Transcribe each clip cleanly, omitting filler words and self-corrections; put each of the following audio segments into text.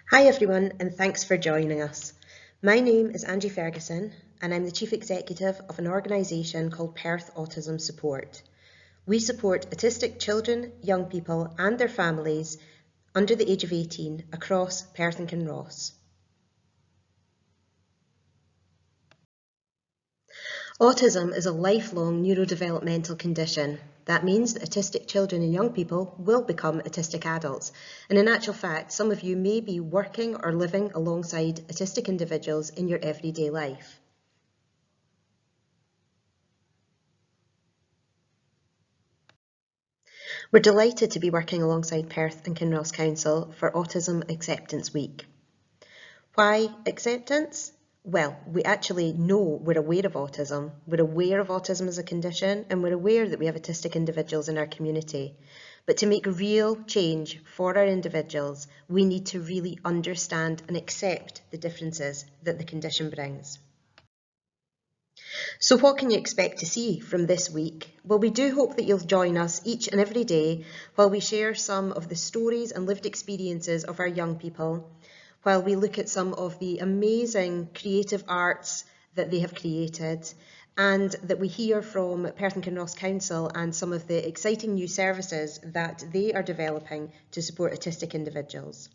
Hi everyone, and thanks for joining us. My name is Angie Ferguson, and I'm the Chief Executive of an organisation called Perth Autism Support. We support autistic children, young people and their families under the age of 18 across Perth and Kinross. Autism is a lifelong neurodevelopmental condition. That means that autistic children and young people will become autistic adults. And in actual fact, some of you may be working or living alongside autistic individuals in your everyday life. We're delighted to be working alongside Perth and Kinross Council for Autism Acceptance Week. Why acceptance? Well, we actually know we're aware of autism. We're aware of autism as a condition, and we're aware that we have autistic individuals in our community. But to make real change for our individuals, we need to really understand and accept the differences that the condition brings. So what can you expect to see from this week? Well, we do hope that you'll join us each and every day while we share some of the stories and lived experiences of our young people, while we look at some of the amazing creative arts that they have created, and that we hear from Perth and Kinross Council and some of the exciting new services that they are developing to support autistic individuals.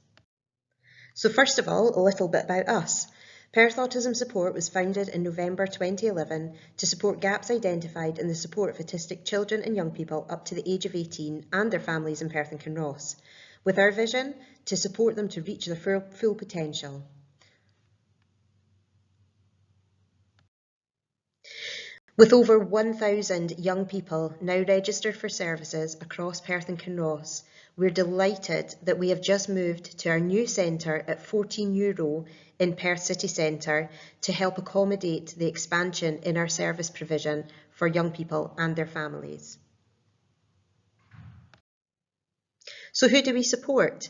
So first of all, a little bit about us. Perth Autism Support was founded in November 2011 to support gaps identified in the support of autistic children and young people up to the age of 18 and their families in Perth and Kinross, with our vision to support them to reach their full potential. With over 1,000 young people now registered for services across Perth and Kinross, we're delighted that we have just moved to our new centre at 14 Euro in Perth City Centre to help accommodate the expansion in our service provision for young people and their families. So who do we support?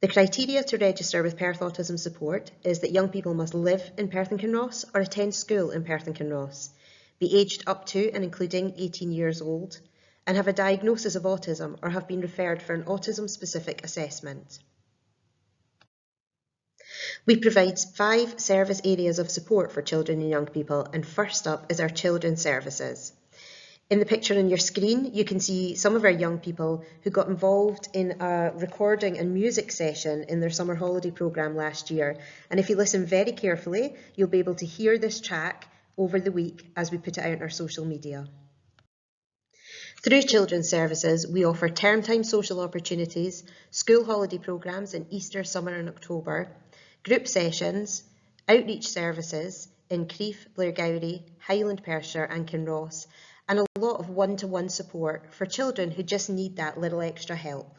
The criteria to register with Perth Autism Support is that young people must live in Perth and Kinross or attend school in Perth and Kinross, be aged up to and including 18 years old, and have a diagnosis of autism or have been referred for an autism-specific assessment. We provide 5 service areas of support for children and young people, and first up is our children's services. In the picture on your screen, you can see some of our young people who got involved in a recording and music session in their summer holiday programme last year. And if you listen very carefully, you'll be able to hear this track over the week as we put it out on our social media. Through Children's Services, we offer term time social opportunities, school holiday programmes in Easter, summer and October, group sessions, outreach services in Crieff, Blairgowrie, Highland Perthshire and Kinross, and a lot of one-to-one support for children who just need that little extra help.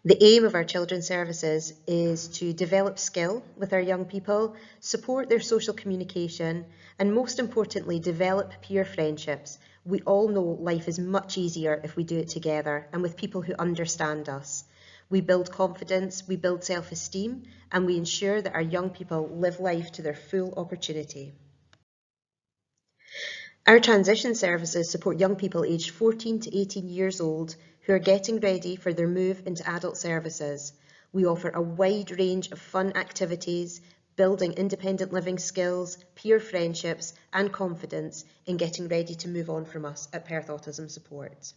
The aim of our children's services is to develop skill with our young people, support their social communication, and most importantly, develop peer friendships. We all know life is much easier if we do it together and with people who understand us. We build confidence, we build self-esteem, and we ensure that our young people live life to their full opportunity. Our transition services support young people aged 14 to 18 years old who are getting ready for their move into adult services. We offer a wide range of fun activities, building independent living skills, peer friendships and confidence in getting ready to move on from us at Perth Autism Support.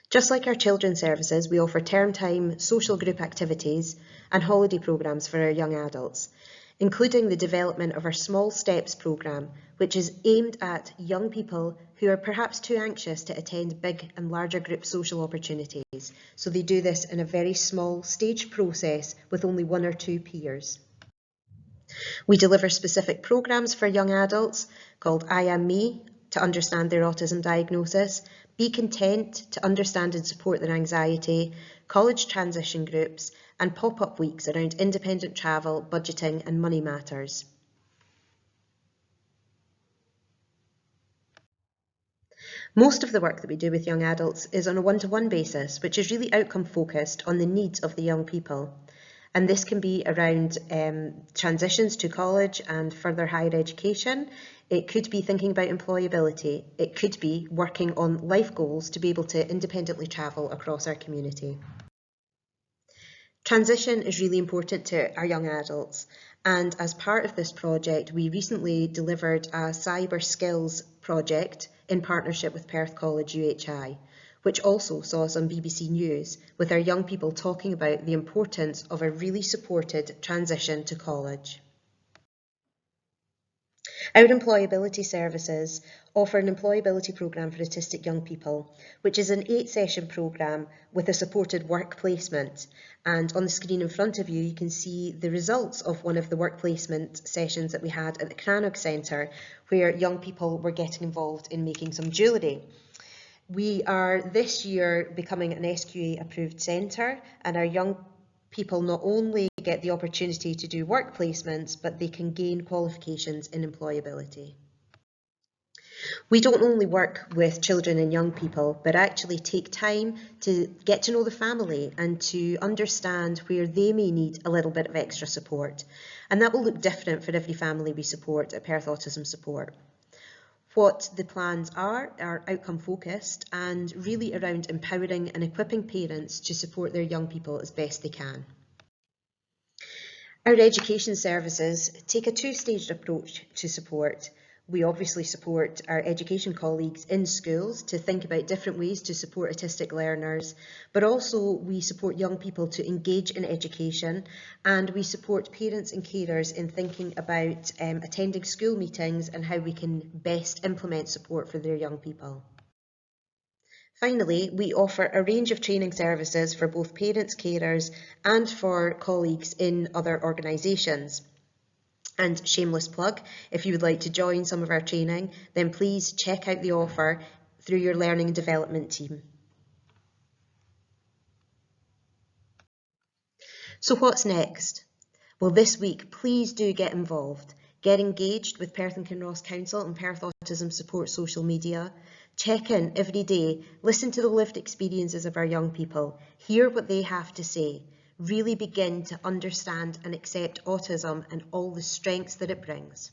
Just like our children's services, we offer term time social group activities and holiday programmes for our young adults, including the development of our Small Steps programme, which is aimed at young people who are perhaps too anxious to attend big and larger group social opportunities. So they do this in a very small staged process with only 1 or 2 peers. We deliver specific programmes for young adults called I Am Me to understand their autism diagnosis, Be Content to understand and support their anxiety, college transition groups, and pop-up weeks around independent travel, budgeting and money matters. Most of the work that we do with young adults is on a one-to-one basis, which is really outcome focused on the needs of the young people. And this can be around transitions to college and further higher education. It could be thinking about employability. It could be working on life goals to be able to independently travel across our community. Transition is really important to our young adults, and as part of this project, we recently delivered a cyber skills project in partnership with Perth College UHI, which also saw us on BBC News with our young people talking about the importance of a really supported transition to college. Our employability services offer an employability programme for autistic young people, which is an 8-session programme with a supported work placement. And on the screen in front of you, you can see the results of one of the work placement sessions that we had at the Crannog Centre, where young people were getting involved in making some jewellery. We are this year becoming an SQA approved centre, and our young people not only get the opportunity to do work placements, but they can gain qualifications in employability. We don't only work with children and young people, but actually take time to get to know the family and to understand where they may need a little bit of extra support. And that will look different for every family we support at Perth Autism Support. What the plans are outcome focused and really around empowering and equipping parents to support their young people as best they can. Our education services take a two-staged approach to support. We obviously support our education colleagues in schools to think about different ways to support autistic learners, but also we support young people to engage in education, and we support parents and carers in thinking about attending school meetings and how we can best implement support for their young people. Finally, we offer a range of training services for both parents, carers, and for colleagues in other organisations. And shameless plug, if you would like to join some of our training, then please check out the offer through your learning and development team. So what's next? Well, this week, please do get involved. Get engaged with Perth and Kinross Council and Perth Autism Support social media. Check in every day, listen to the lived experiences of our young people, hear what they have to say, really begin to understand and accept autism and all the strengths that it brings.